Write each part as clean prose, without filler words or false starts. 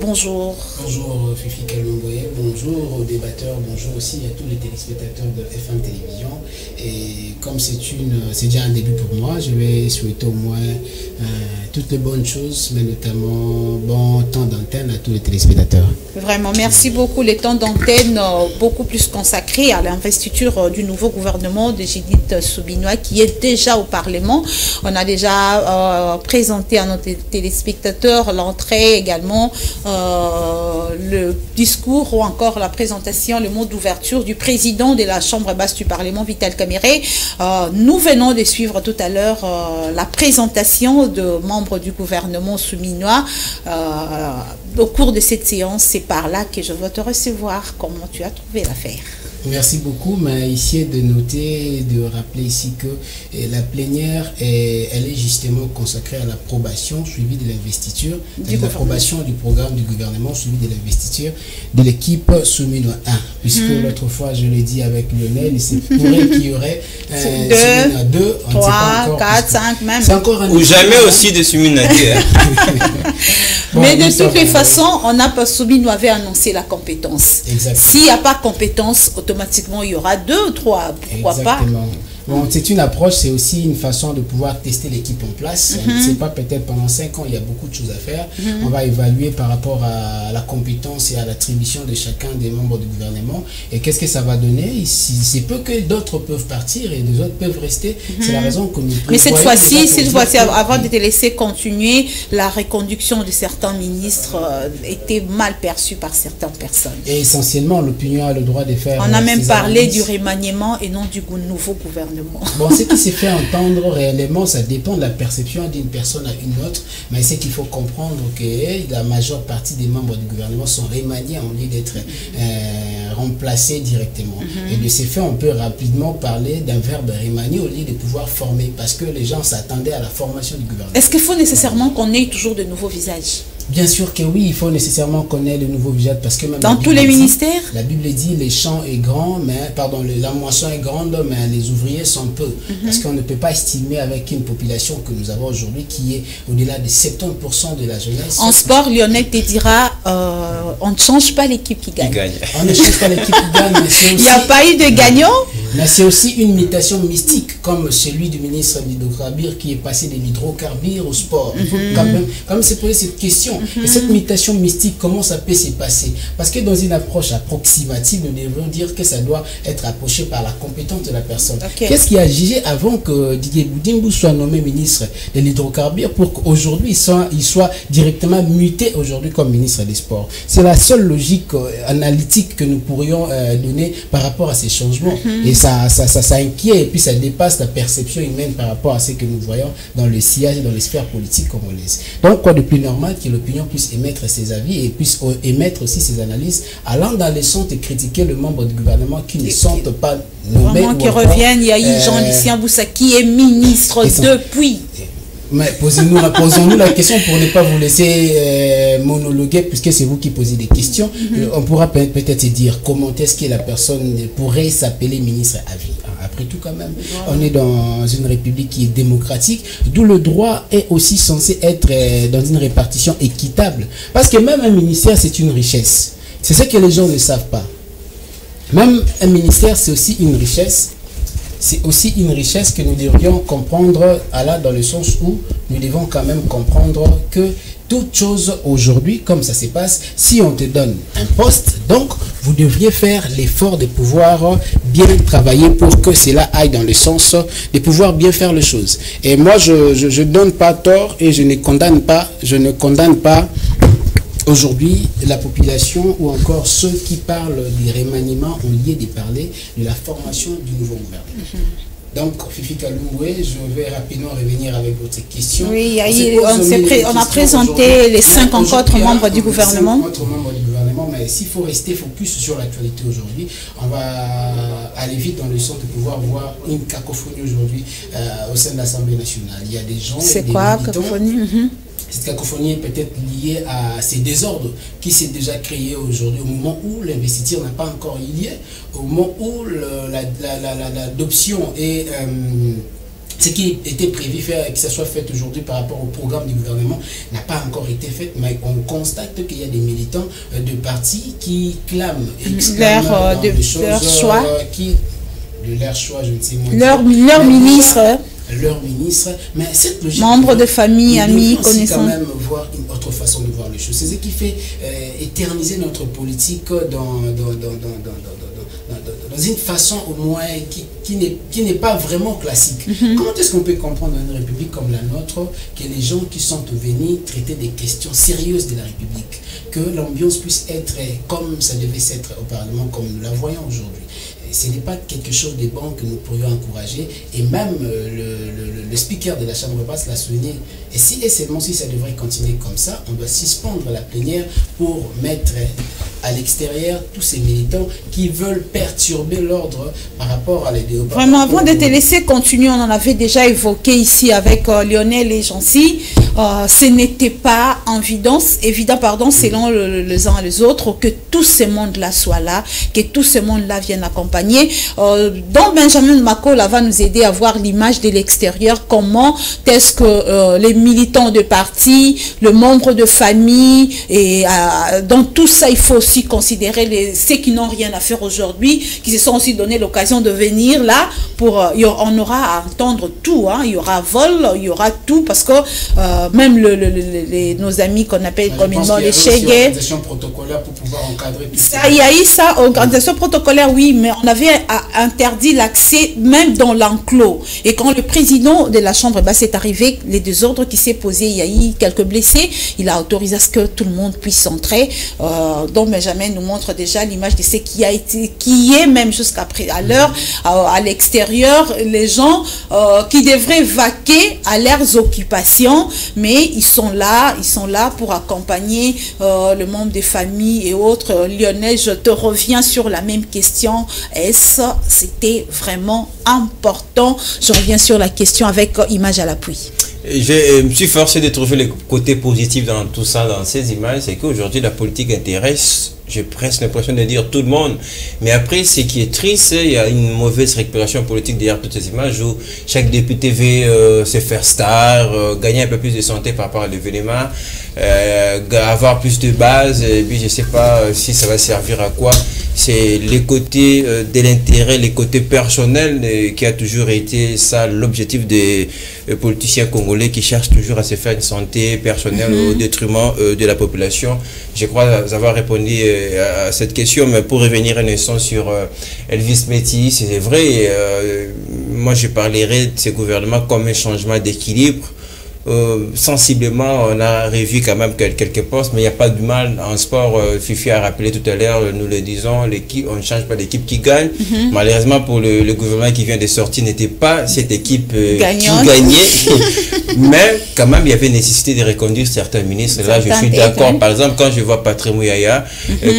Bonjour. Bonjour Fifi Kalumboye, bonjour aux débatteurs, bonjour aussi à tous les téléspectateurs de FM Télévision. Et comme c'est déjà un début pour moi, je vais souhaiter au moins toutes les bonnes choses, mais notamment bon temps d'antenne à tous les téléspectateurs. Vraiment, merci beaucoup. Les temps d'antenne beaucoup plus consacrés à l'investiture du nouveau gouvernement de Judith Soubinois qui est déjà au Parlement. On a déjà présenté à nos téléspectateurs l'entrée également, le discours ou encore la présentation, le mot d'ouverture du président de la Chambre basse du Parlement, Vital Kamerhe. Nous venons de suivre tout à l'heure la présentation de membres du gouvernement soubinois. Au cours de cette séance, c'est par là que je vais te recevoir. Comment tu as trouvé l'affaire? Merci beaucoup, mais ici de noter, de rappeler ici que la plénière, elle est justement consacrée à l'approbation suivie de l'investiture, l'approbation du programme du gouvernement suivi de l'investiture de l'équipe Souminois 1. Puisque l'autre fois, je l'ai dit avec Lionel, il se pourrait qu'il y aurait Souminois 2, 3, 4, 5 même. C'est encore un ou jamais aussi de Souminois 2. Bon, mais de toutes les façons, on n'a pas Souminois avait annoncé la compétence. S'il n'y a pas compétence, automatiquement il y aura 2 ou 3, pourquoi pas. Bon, c'est une approche, c'est aussi une façon de pouvoir tester l'équipe en place. On ne sait pas, peut-être pendant 5 ans, il y a beaucoup de choses à faire. On va évaluer par rapport à la compétence et à l'attribution de chacun des membres du gouvernement. Et qu'est-ce que ça va donner? C'est peu que d'autres peuvent partir et les autres peuvent rester. C'est la raison que nous mais cette fois-ci, avant de te laisser continuer, la reconduction de certains ministres était mal perçue par certaines personnes. Et essentiellement, l'opinion a le droit de faire... On a même parlé du remaniement et non du nouveau gouvernement. Bon, ce qui s'est fait entendre réellement, ça dépend de la perception d'une personne à une autre, mais c'est qu'il faut comprendre que la majeure partie des membres du gouvernement sont remaniés au lieu d'être remplacés directement. Et de ces faits, on peut rapidement parler d'un verbe remanier au lieu de pouvoir former, parce que les gens s'attendaient à la formation du gouvernement. Est-ce qu'il faut nécessairement qu'on ait toujours de nouveaux visages? Bien sûr que oui, il faut nécessairement connaître le nouveau visage parce que même dans tous les ministères, la Bible dit les champs est grand, mais pardon, la moisson est grande, mais les ouvriers sont peu. Parce qu'on ne peut pas estimer avec une population que nous avons aujourd'hui qui est au-delà de 70% de la jeunesse. En sport, Lionel te dira, on ne change pas l'équipe qui gagne. On ne change pas l'équipe qui gagne. Il n'y a pas eu de gagnant. Mais c'est aussi une mutation mystique, comme celui du ministre d'Hydrocarbures qui est passé de l'hydrocarbure au sport. Il faut quand même se poser cette question. Et cette mutation mystique, comment ça peut se passer? Parce que dans une approche approximative, nous devons dire que ça doit être approché par la compétence de la personne. Qu'est-ce qui a jugé avant que Didier Boudimbo soit nommé ministre de l'hydrocarbure pour qu'aujourd'hui il soit directement muté aujourd'hui comme ministre des Sports? C'est la seule logique analytique que nous pourrions donner par rapport à ces changements. Et ça inquiète et puis ça dépasse la perception humaine par rapport à ce que nous voyons dans le sillage et dans les sphères politiques congolaises. Donc quoi de plus normal que l'opinion puisse émettre ses avis et puisse émettre aussi ses analyses allant dans les sons et critiquer le membre du gouvernement qui ne sont pas nommés. Vraiment qui reviennent, il y a eu Jean-Lucien Boussa qui est ministre depuis. Mais posons-nous la question pour ne pas vous laisser monologuer puisque c'est vous qui posez des questions. On pourra peut-être se dire comment est-ce que la personne pourrait s'appeler ministre à vie. Après tout quand même, on est dans une république qui est démocratique, d'où le droit est aussi censé être dans une répartition équitable. Parce que même un ministère, c'est une richesse. C'est ce que les gens ne savent pas. Même un ministère, c'est aussi une richesse. C'est aussi une richesse que nous devrions comprendre dans le sens où nous devons quand même comprendre que toute chose aujourd'hui, comme ça se passe, si on te donne un poste, donc vous devriez faire l'effort de pouvoir bien travailler pour que cela aille dans le sens de pouvoir bien faire les choses. Et moi, je ne donne pas tort et je ne condamne pas aujourd'hui la population ou encore ceux qui parlent des remaniements au lieu de parler de la formation du nouveau gouvernement. Donc, Fifi Kalumboye, je vais rapidement revenir avec votre question. Oui, on a présenté les 5 autres membres du gouvernement. Mais s'il faut rester focus sur l'actualité aujourd'hui, on va aller vite dans le sens de pouvoir voir une cacophonie aujourd'hui au sein de l'Assemblée nationale. Il y a des gens... C'est quoi, cacophonie? Cette cacophonie est peut-être liée à ces désordres qui s'est déjà créé aujourd'hui, au moment où l'investiture n'a pas encore eu lieu, au moment où l'adoption et ce qui était prévu faire, que ça soit fait aujourd'hui par rapport au programme du gouvernement n'a pas encore été fait, mais on constate qu'il y a des militants de partis qui clament leur choix, leur choix, je ne sais pas. Leur ministre. Leur ministre, mais cette logique... Membres de famille, amis, connaissances. quand même voir une autre façon de voir les choses. C'est ce qui fait éterniser notre politique dans une façon au moins qui n'est pas vraiment classique. Comment est-ce qu'on peut comprendre dans une république comme la nôtre que les gens qui sont venus traiter des questions sérieuses de la République, que l'ambiance puisse être comme ça devait s'être au Parlement, comme nous la voyons aujourd'hui? Ce n'est pas quelque chose de bon que nous pourrions encourager, et même le speaker de la Chambre basse l'a souligné. Et si et seulement si ça devrait continuer comme ça, on doit suspendre la plénière pour mettre à l'extérieur tous ces militants qui veulent perturber l'ordre par rapport à les débats. Vraiment, avant de te laisser continuer, on en avait déjà évoqué ici avec Lionel et Jancy, ce n'était pas évident, selon les uns et les autres, que tout ce monde-là soit là, que tout ce monde-là vienne accompagner. Donc Benjamin Makola va nous aider à voir l'image de l'extérieur, comment est-ce que les militants de parti, le membre de famille, et dans tout ça, il faut aussi considérer ceux qui n'ont rien à faire aujourd'hui, qui se sont aussi donné l'occasion de venir là, on aura à entendre tout, hein. Il y aura vol, il y aura tout, parce que même nos amis qu'on appelle communément les Chegues, organisation protocolaire pour pouvoir encadrer tout ça. Il y a eu ça, organisation protocolaire, oui, mais on avait interdit l'accès même dans l'enclos. Et quand le président de la Chambre basse est arrivé, les désordres qui s'est posé, il y a eu quelques blessés, il a autorisé à ce que tout le monde puisse entrer. Donc Benjamin nous montre déjà l'image de ce qui est même jusqu'à l'heure, à l'extérieur, les gens qui devraient vaquer à leurs occupations, mais ils sont là pour accompagner le membre des familles et autres. Lionel, je te reviens sur la même question. Est-ce c'était vraiment important? Je reviens sur la question avec image à l'appui. Je me suis forcé de trouver le côté positif dans tout ça, dans ces images, c'est qu'aujourd'hui la politique intéresse, j'ai presque l'impression de dire tout le monde, mais après ce qui est triste, il y a une mauvaise récupération politique derrière toutes ces images où chaque député veut se faire star, gagner un peu plus de santé par rapport à l'événement, avoir plus de base, et puis je sais pas si ça va servir à quoi. C'est les côtés de l'intérêt, les côtés personnels qui a toujours été ça l'objectif des politiciens congolais qui cherchent toujours à se faire une santé personnelle au détriment de la population. Je crois avoir répondu à cette question, mais pour revenir un instant sur Elvis Meti, c'est vrai, moi je parlerai de ce gouvernement comme un changement d'équilibre. Sensiblement, on a revu quand même quelques postes, mais il n'y a pas de mal en sport. Fifi a rappelé tout à l'heure, nous le disons, l'équipe, on ne change pas d'équipe qui gagne. Malheureusement, pour le gouvernement qui vient de sortir, n'était pas cette équipe qui gagnait. Mais quand même, il y avait nécessité de reconduire certains ministres. Là, je suis d'accord. Par exemple, quand je vois Patrick Mouyaya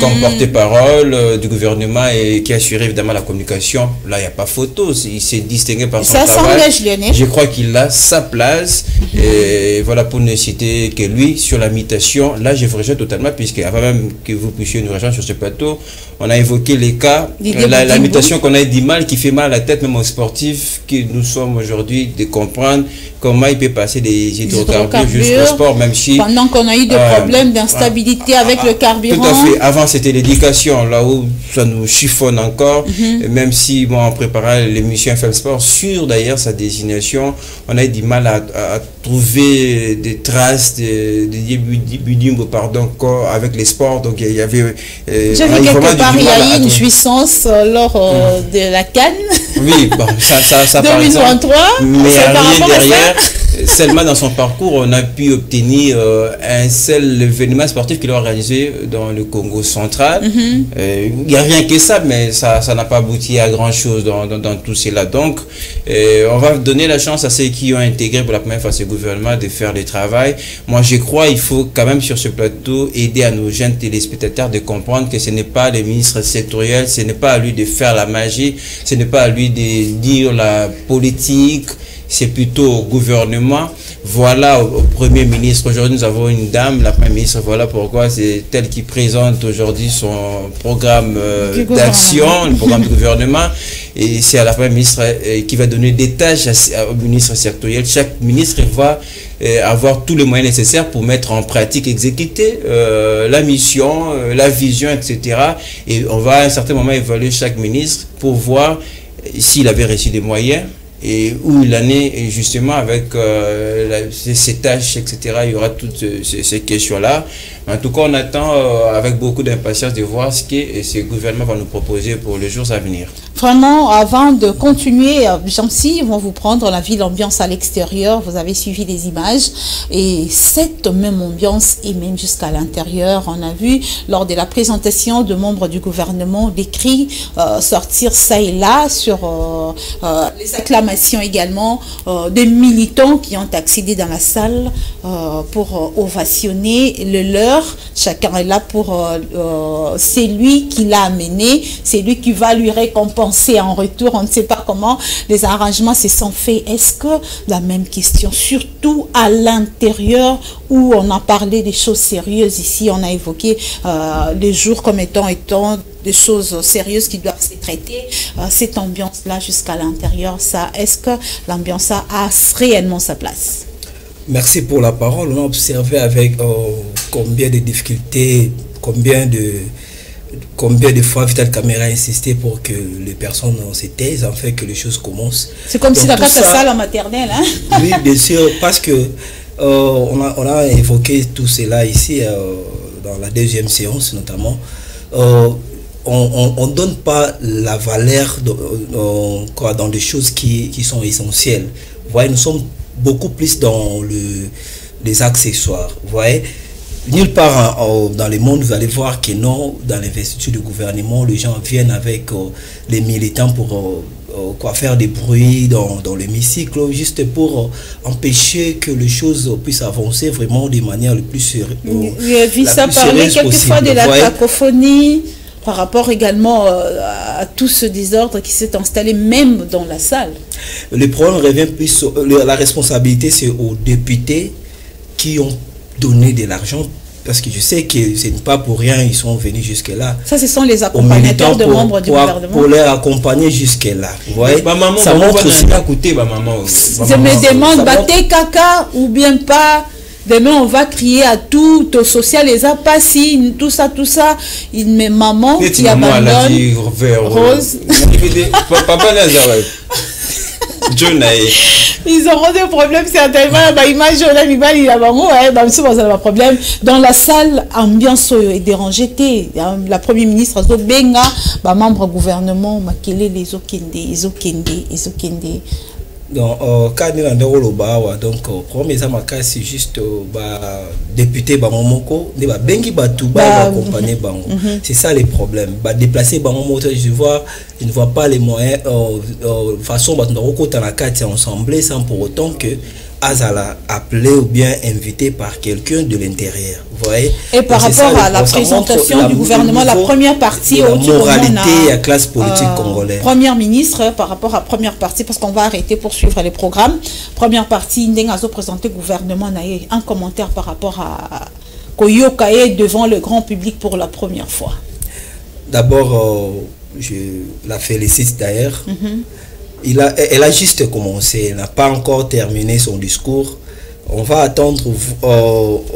comme porte-parole du gouvernement et qui assure évidemment la communication, là, il n'y a pas photo. Il s'est distingué par son travail. Je crois qu'il a sa place. Et voilà, pour ne citer que lui, sur la mutation, là je vous rejette totalement, puisque avant même que vous puissiez nous rejoindre sur ce plateau, on a évoqué les cas, la mutation qu'on a du mal, qui fait mal à la tête même aux sportifs, que nous sommes aujourd'hui de comprendre comment il peut passer des hydrocarbures jusqu'au sport, même si... Pendant qu'on a eu des problèmes d'instabilité avec le carburant. Tout à fait. Avant, c'était l'éducation, là où ça nous chiffonne encore, même si, bon, en préparant l'émission FM Sport, sur d'ailleurs sa désignation, on a eu du mal à trouver des traces de Budimbo, pardon, avec les sports. Donc, il y avait... J'ai vu quelque part, il y a eu une jouissance lors de la CAN. Oui, bon, ça 2023, mais rien derrière. Seulement dans son parcours, on a pu obtenir un seul événement sportif qu'il a organisé dans le Congo central. Il n'y a rien que ça, mais ça n'a pas abouti à grand chose dans tout cela. Donc, on va donner la chance à ceux qui ont intégré pour la première fois ce gouvernement de faire le travail. Moi, je crois qu'il faut quand même sur ce plateau aider à nos jeunes téléspectateurs de comprendre que ce n'est pas le ministre sectoriel, ce n'est pas à lui de faire la magie, ce n'est pas à lui de dire la politique. C'est plutôt au gouvernement. Voilà, au Premier ministre. Aujourd'hui, nous avons une dame, la Première ministre. Voilà pourquoi c'est elle qui présente aujourd'hui son programme d'action, le programme du gouvernement. et c'est à la Première ministre qui va donner des tâches aux ministres sectoriels. Chaque ministre va avoir tous les moyens nécessaires pour mettre en pratique, exécuter la mission, la vision, etc. Et on va à un certain moment évaluer chaque ministre pour voir s'il avait reçu des moyens et où il en est justement avec ses tâches, etc. Il y aura toutes ces questions-là. En tout cas, on attend avec beaucoup d'impatience de voir ce que ce gouvernement va nous proposer pour les jours à venir. Vraiment, avant de continuer, Jancy, ils vont vous prendre la ville ambiance à l'extérieur. Vous avez suivi les images. Et cette même ambiance est même jusqu'à l'intérieur. On a vu lors de la présentation de membres du gouvernement des cris sortir ça et là sur les acclamations également des militants qui ont accédé dans la salle pour ovationner le leur. Chacun est là pour... c'est lui qui l'a amené, c'est lui qui va lui récompenser en retour. On ne sait pas comment les arrangements se sont faits. Est-ce que la même question, surtout à l'intérieur où on a parlé des choses sérieuses ici, on a évoqué les jours comme étant des choses sérieuses qui doivent se traiter, cette ambiance-là jusqu'à l'intérieur, est-ce que l'ambiance a réellement sa place? Merci pour la parole. On a observé avec combien de difficultés, combien de fois Vital Caméra a insisté pour que les personnes se taisent, en fait que les choses commencent. C'est comme si la classe salle en maternelle, hein? Oui, bien sûr, parce que on a évoqué tout cela ici dans la deuxième séance notamment. On ne donne pas la valeur dans des choses qui sont essentielles. Vous voyez, nous sommes beaucoup plus dans les accessoires. Vous voyez, nulle part dans le monde, vous allez voir que non, dans l'investiture du gouvernement, les gens viennent avec les militants pour faire des bruits dans l'hémicycle, juste pour empêcher que les choses puissent avancer vraiment de manière le plus sérieuse. J'ai vu ça parler quelquefois de la cacophonie, par rapport également à tout ce désordre qui s'est installé même dans la salle. Le problème revient plus sur la responsabilité, c'est aux députés qui ont donné de l'argent, parce que je sais que ce n'est pas pour rien, ils sont venus jusque-là. Ça, ce sont les accompagnateurs de membres du gouvernement. Pour les accompagner jusque-là. Vous voyez, ça montre aussi. Je me demande, battez caca ou bien pas. Demain, on va crier à tout, au social, les apassis, tout ça. Mais maman qui abandonne Rose. Papa Nazareth. Ils auront des problèmes certainement. Image problème. Dans la salle, ambiance est dérangée. La première ministre Benga, membre gouvernement, Makele, les Okende. Donc, donc, premier c'est juste député Bamomoko, bengi batu accompagner Bango. C'est ça les problèmes. Déplacer Bango, je ne vois pas les moyens façon ensemble sans pour autant que Azala appelé ou bien invité par quelqu'un de l'intérieur. Vous voyez? Et par rapport à la présentation du gouvernement, la première partie la moralité à la classe politique congolaise. Première ministre, par rapport à première partie, parce qu'on va arrêter pour suivre les programmes. Première partie, Ndengazo présenté gouvernement, un commentaire par rapport à Koyokae devant le grand public pour la première fois. D'abord, je la félicite d'ailleurs. Elle a juste commencé, elle n'a pas encore terminé son discours. On va attendre,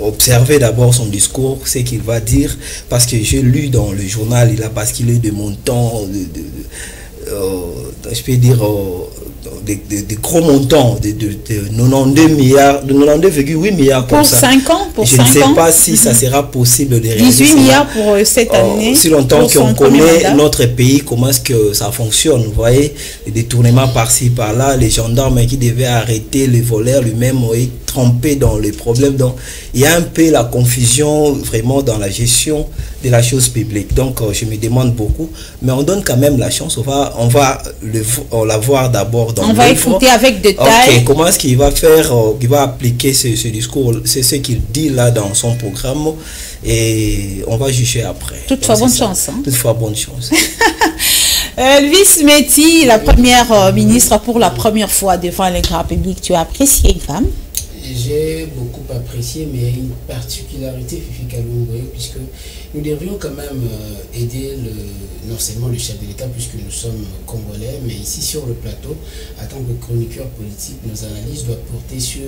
observer d'abord son discours, ce qu'il va dire, parce que j'ai lu dans le journal, il a basculé de montant, je peux dire, de gros montants, de 92 milliards, de 92,8 milliards pour ça. 5 ans, je ne sais pas si ça sera possible de réaliser 18 milliards pour cette année. Si longtemps qu'on connaît notre pays, comment est-ce que ça fonctionne, vous voyez, les détournements par-ci, par-là, les gendarmes qui devaient arrêter les voleurs lui-même ont été trempés dans les problèmes. Donc, il y a un peu la confusion vraiment dans la gestion de la chose publique. Donc, je me demande beaucoup, mais on donne quand même la chance. On va la voir d'abord dans on va écouter avec détail. Okay, comment est-ce qu'il va faire, qu'il va appliquer ce discours, c'est ce qu'il dit là dans son programme, et on va juger après. Toutefois, bonne chance. Hein? Toutefois, bonne chance. Elvis Meti, la première ministre pour la première fois devant le grand public, tu as apprécié une femme? J'ai beaucoup apprécié, mais une particularité, Fifi Kalungoye, puisque nous devrions quand même aider non seulement le chef de l'État, puisque nous sommes congolais, mais ici sur le plateau, en tant que chroniqueur politique, nos analyses doivent porter sur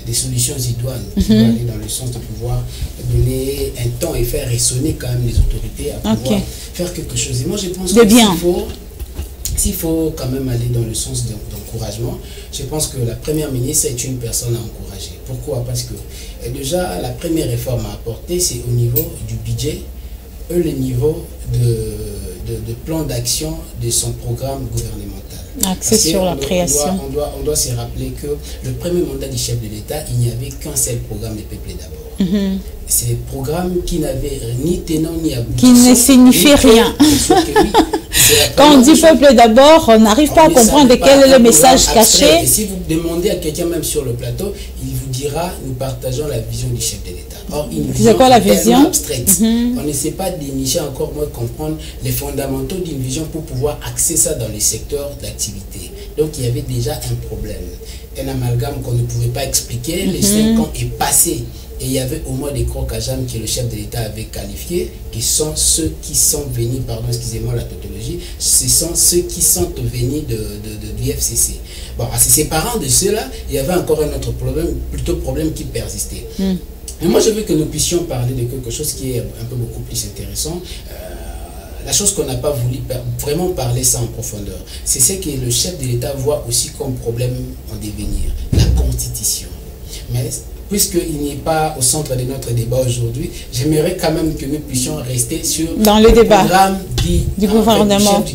des solutions idoines qui doivent aller dans le sens de pouvoir donner un temps et faire résonner quand même les autorités à pouvoir faire quelque chose. Et moi, je pense que s'il faut quand même aller dans le sens d'encouragement, je pense que la première ministre est une personne à encourager. Pourquoi? Parce que déjà, la première réforme à apporter, c'est au niveau du budget, le niveau de plan d'action de son programme gouvernemental. Axé sur la création. On doit se rappeler que le premier mandat du chef de l'État, il n'y avait qu'un seul programme, le peuple d'abord. C'est des programmes qui n'avaient ni tenant ni aboutissant. Qui ne signifient rien. Quand on dit peuple d'abord, on n'arrive pas à comprendre quel est le message caché. Et si vous demandez à quelqu'un même sur le plateau, il vous dira, nous partageons la vision du chef de l'État. Or, une vision quoi la vision abstraite. On ne sait pas dénicher encore moins comprendre les fondamentaux d'une vision pour pouvoir axer ça dans les secteurs d'activité. Donc, il y avait déjà un problème. Un amalgame qu'on ne pouvait pas expliquer. Les 5 ans est passé. Et il y avait au moins des crocs à jambes que le chef de l'État avait qualifiés, qui sont ceux qui sont venus, pardon, excusez-moi la tautologie, ce sont ceux qui sont venus du FCC. Bon, en se séparant de ceux-là, il y avait encore un autre problème qui persistait. Et moi, je veux que nous puissions parler de quelque chose qui est un peu beaucoup plus intéressant. La chose qu'on n'a pas voulu vraiment parler ça en profondeur, c'est ce que le chef de l'État voit aussi comme problème en devenir, la Constitution. Mais puisqu'il n'est pas au centre de notre débat aujourd'hui, j'aimerais quand même que nous puissions rester sur le débat programme du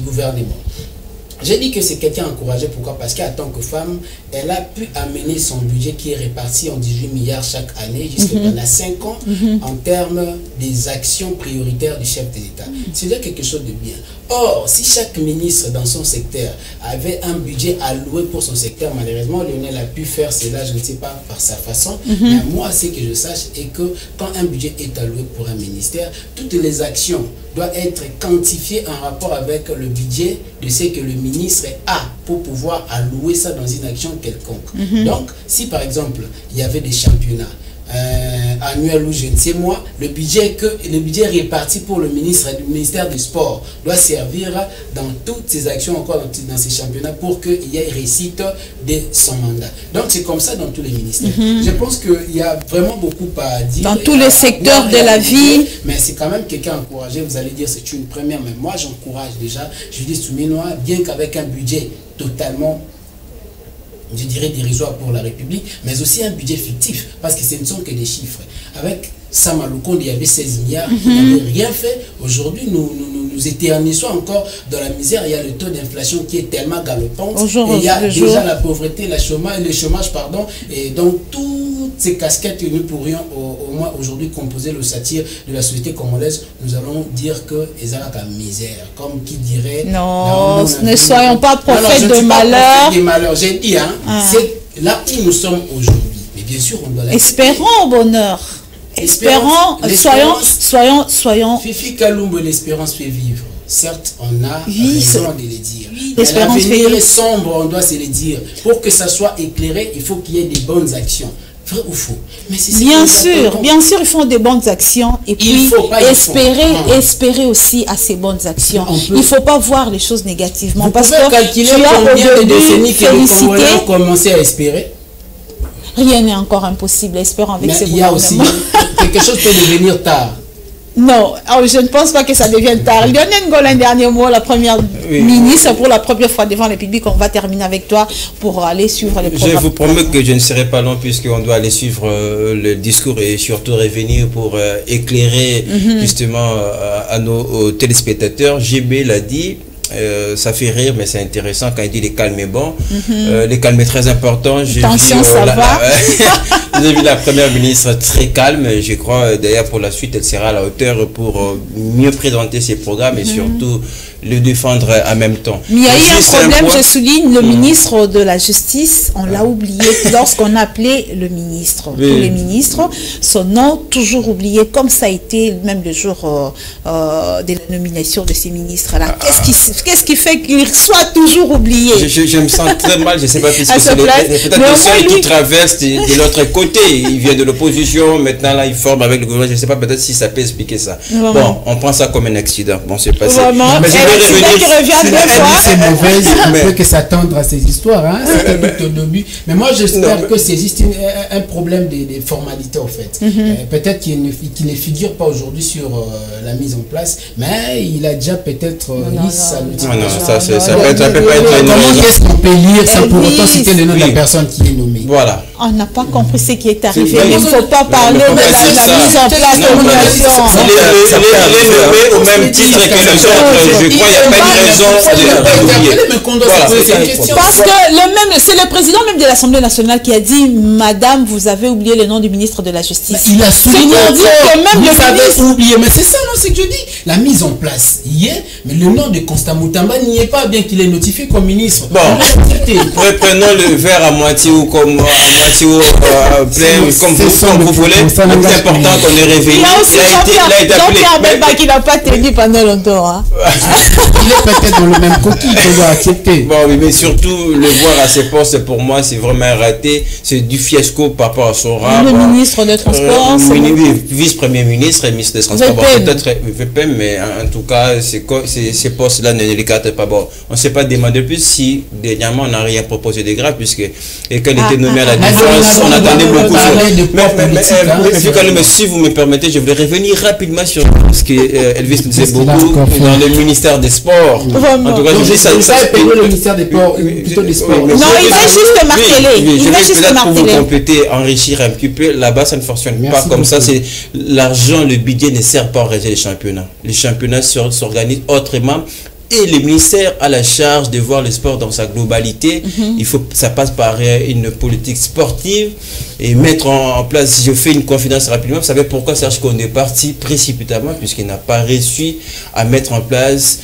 gouvernement. J'ai dit que c'est quelqu'un encouragé. Pourquoi? Parce qu'en tant que femme, elle a pu amener son budget qui est réparti en 18 milliards chaque année jusqu'à pendant 5 ans en termes des actions prioritaires du chef de l'État. C'est déjà quelque chose de bien. Or, si chaque ministre dans son secteur avait un budget alloué pour son secteur, malheureusement, Lionel a pu faire cela, je ne sais pas, par sa façon. Mais moi, ce que je sache est que quand un budget est alloué pour un ministère, toutes les actions doivent être quantifiées en rapport avec le budget de ce que le ministre a pour pouvoir allouer ça dans une action quelconque. Donc, si par exemple, il y avait des championnats annuel ou je ne sais moi, le budget réparti pour le ministère du Sport doit servir dans toutes ces actions, encore dans ces championnats, pour qu'il y ait réussite de son mandat. Donc c'est comme ça dans tous les ministères. Je pense qu'il y a vraiment beaucoup à dire. Dans tous les secteurs de la vie. Mais c'est quand même quelqu'un encouragé. Vous allez dire c'est une première, mais moi j'encourage déjà Judith Souminois, bien qu'avec un budget totalement, je dirais, dérisoire pour la République, mais aussi un budget fictif, parce que ce ne sont que des chiffres. Avec Sama Lukonde, il y avait 16 milliards, il n'avait rien fait. Aujourd'hui, nous éternissons encore dans la misère. Il y a le taux d'inflation qui est tellement galopant. Et il y a déjà la pauvreté, le chômage, pardon. Et donc, toutes ces casquettes, nous pourrions au moins aujourd'hui composer le satire de la société congolaise. Nous allons dire que ils ont la misère, comme qui dirait... Non, ne soyons pas prophètes de malheur. J'ai dit, c'est là où nous sommes aujourd'hui. Mais bien sûr, on doit... Espérons au bonheur. Espérons, soyons... Fifi Kalumbo, l'espérance fait vivre. Certes, on a raison de le dire. L'avenir est sombre, on doit se le dire. Pour que ça soit éclairé, il faut qu'il y ait des bonnes actions. Vrai ou faux? Mais bien sûr, ils font des bonnes actions et puis espérer aussi à ces bonnes actions. Il ne faut pas voir les choses négativement. Vous pouvez calculer combien de décennies que les Congolais ont commencé à espérer? Rien n'est encore impossible, espérons avec ces gouvernements. Il y a aussi quelque chose peut devenir tard. Non, je ne pense pas que ça devienne tard. Lionel Ngola, un dernier mot, la première ministre, pour la première fois devant le public, on va terminer avec toi pour aller suivre les programmes. Je vous promets que je ne serai pas long puisqu'on doit aller suivre le discours et surtout revenir pour éclairer justement à nos téléspectateurs. GB l'a dit. Ça fait rire, mais c'est intéressant quand il dit les calmes est bon. Les calmes est très important. Attention, ça va. J'ai vu la première ministre très calme. Je crois d'ailleurs pour la suite, elle sera à la hauteur pour mieux présenter ses programmes et surtout le défendre en même temps. Mais il y a eu un problème, je souligne, le ministre de la Justice, on l'a oublié lorsqu'on appelait le ministre. Tous les ministres, son nom toujours oublié, comme ça a été même le jour de la nomination de ces ministres-là. Qu'est-ce qui fait qu'il soit toujours oublié? Je me sens très mal, je ne sais pas, puisque c'est peut-être le seul qui traverse de l'autre côté. côté. Il vient de l'opposition, maintenant là il forme avec le gouvernement. Je ne sais pas peut-être si ça peut expliquer ça. Vraiment. Bon, on prend ça comme un accident. Bon, c'est passé. Vraiment. Mais je vais revenir. Qui revient deux fois. C'est mauvaise, on Mais- peut que s'attendre à ces histoires, hein, c'était au début. Mais moi j'espère que c'est juste un problème des formalités en fait. Peut-être qu'il ne figure pas aujourd'hui sur la mise en place, mais il a déjà peut-être mis sa Non, non, notification. ça peut pas être une Comment raison. est-ce qu'on peut lire sans pour autant Elvis. citer le nom de la Oui. personne qui est nommée? Voilà. On n'a pas compris ce qui est arrivé. C'est- Mais il ne faut pas parler mais de c'est la ça. mise en place Non, de mais l'émission. Il est nommé au même titre que les autres. Je crois qu'il n'y a pas de raison de Mais qu'on doit se poser cette question. Parce que c'est le président même de l'Assemblée nationale qui a dit, Madame, vous avez oublié le nom du ministre de la Justice. Il a souligné C'est pour dire encore, que même vous le avez ministre- oublié, mais c'est ça, non, c'est que je dis, la mise en place y est, mais le nom de Constant Moutamba n'y est pas, bien qu'il est notifié comme ministre. Bon. Prenons le verre à moitié ou comme à moitié ou plein, comme vous voulez. C'est important qu'on est réveillé. Il a aussi Il a été appelé. Jean-Pierre Bemba qui n'a pas tenu pendant longtemps. Hein. Il est peut-être dans le même coquille qu'on doit accepter. Bon, oui, mais surtout, le voir à ses postes, pour moi, c'est vraiment un raté. C'est du fiasco par rapport à son rang. Le ministre des Transports. Vice-premier ministre et ministre des Transports. Bon, VPM. peut-être VPM, mais en tout cas, ces postes-là ne les cadrent pas. Bon, on ne s'est pas demandé plus si, dernièrement, on n'a rien proposé de grave, puisque et quand il était nommé à la défense, on attendait beaucoup de mais si vous me permettez, je voulais revenir rapidement sur ce que Elvis nous disait beaucoup dans le ministère des Sports. Vraiment. En tout cas, je dis ça. Le ministère des Sports, plutôt des Sports. Non, il va juste marteler. Je Il vais va juste peut-être pour vous marteler. compléter, enrichir un petit peu. Là-bas, ça ne fonctionne pas Merci comme ça. beaucoup. C'est l'argent, le budget ne sert pas à organiser les championnats. Les championnats s'organisent autrement. Et le ministère a la charge de voir le sport dans sa globalité. Il faut, ça passe par une politique sportive et mettre en place. Si je fais une confidence rapidement, vous savez pourquoi Serge qu'on est parti précipitamment, puisqu'il n'a pas réussi à mettre en place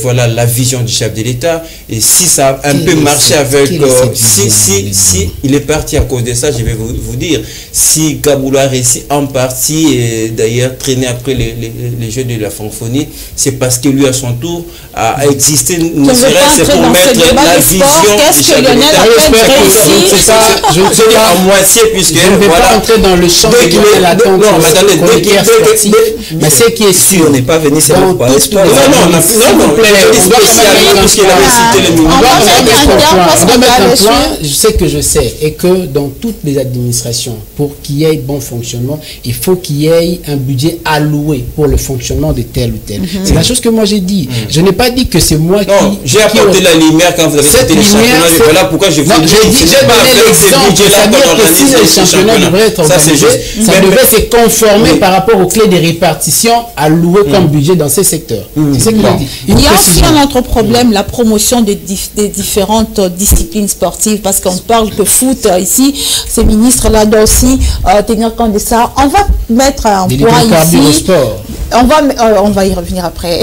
voilà, la vision du chef de l'État. Et si ça a un peu marché avec... si il est parti à cause de ça, je vais vous dire, si Kaboula a réussi en partie, et d'ailleurs traîner après les jeux de la francophonie, c'est parce que lui, à son tour, a existé, ne serait-ce pour mettre la vision du chef de l'État. C'est ça, je ne sais à pas. moitié, puisque Je ne vais pas entrer dans le champ dès de qu'il est- la non, mais attendez, dès qu'il- mais ce qui est sûr, On n'est pas venu, c'est dans pas toutes espoir. les non, on spécialement, puisqu'il avait cité les On va mettre un terme parce doit qu'on mettre va un le point, suivre. je sais que je sais, et que dans toutes les administrations, pour qu'il y ait bon fonctionnement, il faut qu'il y ait un budget alloué pour le fonctionnement de tel ou tel. C'est la chose que moi j'ai dit. Je n'ai pas dit que c'est moi Non, j'ai apporté la lumière quand vous avez cette cité les lumière, championnats. c'est- Voilà pourquoi je vous Non, dis, j'ai dit, ce j'ai n'est pas donné avec ces l'exemple, budgets-là c'est-à-dire qu'on que organise si les ces championnats championnats. devraient être Ça, c'est organisés, juste. ça Mais- devait se conformer Oui. par rapport aux clés de répartition allouées comme budget dans ces secteurs. C'est ce que j'ai dit. Il y a aussi précision. un autre problème, la promotion des différentes disciplines sportives, parce qu'on parle que foot ici, ce ministre-là doit aussi tenir compte de ça. On va mettre un Des point hydrocarbures au ici. sport. On va y revenir après.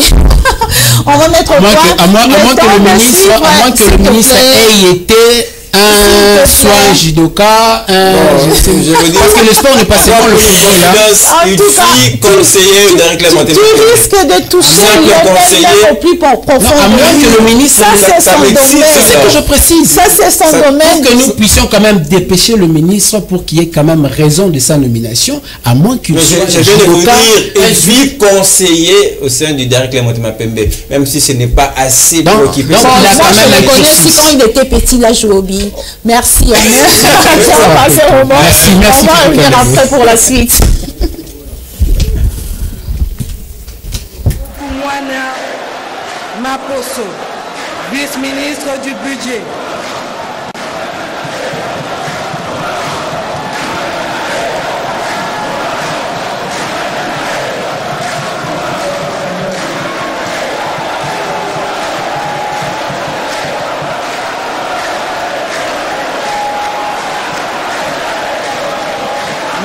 On va mettre au À moins point. que- à moins le que temps le de ministre, suivre, à moins que s'il le te ministre plaît. ait été soit un judoka, je veux dire- parce que le sport n'est pas seulement le football. Hein. En Une tout cas, fille conseillère d'un règlement Tu risques de toucher Simple le conseiller. même au plus profond. Non, à moins que le ministre, Ça, c'est ça son m'excite, domaine. c'est ce que je précise. Ça, c'est son Pour domaine. que nous puissions quand même dépêcher le ministre pour qu'il y ait quand même raison de sa nomination, à moins qu'il Mais soit je viens de vous judoka, dire, un une fille conseiller au sein du Derek Clément Pembe, même si ce n'est pas assez pour Donc, occuper donc, ça. il a Moi, quand je même le un connais cursus. aussi quand il était petit, là, je hobby. Merci. On va passer au moment. Merci On va pour revenir ton après pour la suite. Mwana Maposo, vice-ministre du budget.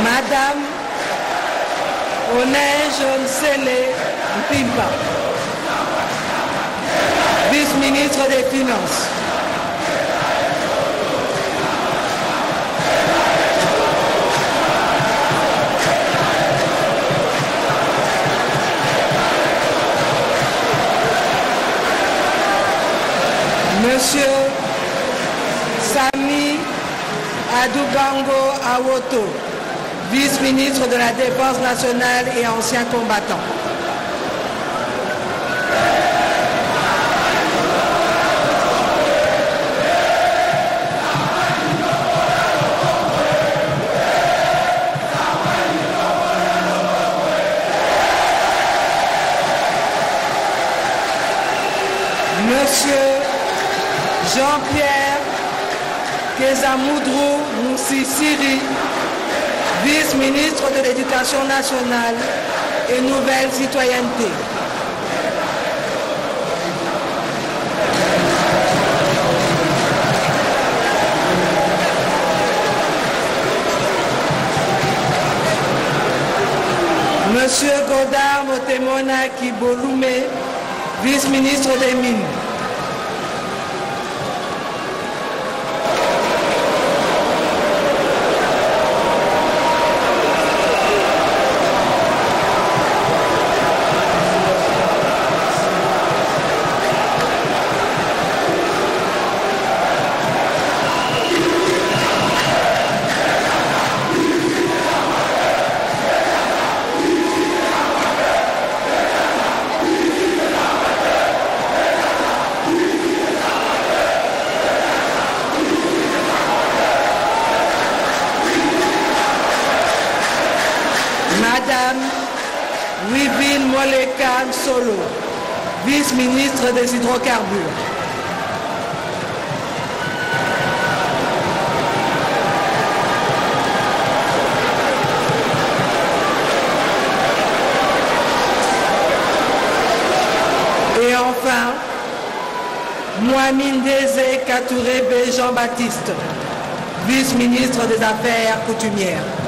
Madame Oneige Nsele Mpimpa, vice-ministre des Finances. Monsieur Sami Amadou Bango Awoto, vice-ministre de la Défense nationale et ancien combattant. Monsieur Jean-Pierre Kezamoudrou Moussi Siri, vice-ministre de l'Éducation nationale et nouvelle citoyenneté. Monsieur Godard Motemona Kibolume, vice-ministre des Mines. Madame Wivine Molekan Solo, vice-ministre des hydrocarbures. Et enfin, Mohamed Désé Katouré Jean-Baptiste, vice-ministre des Affaires coutumières.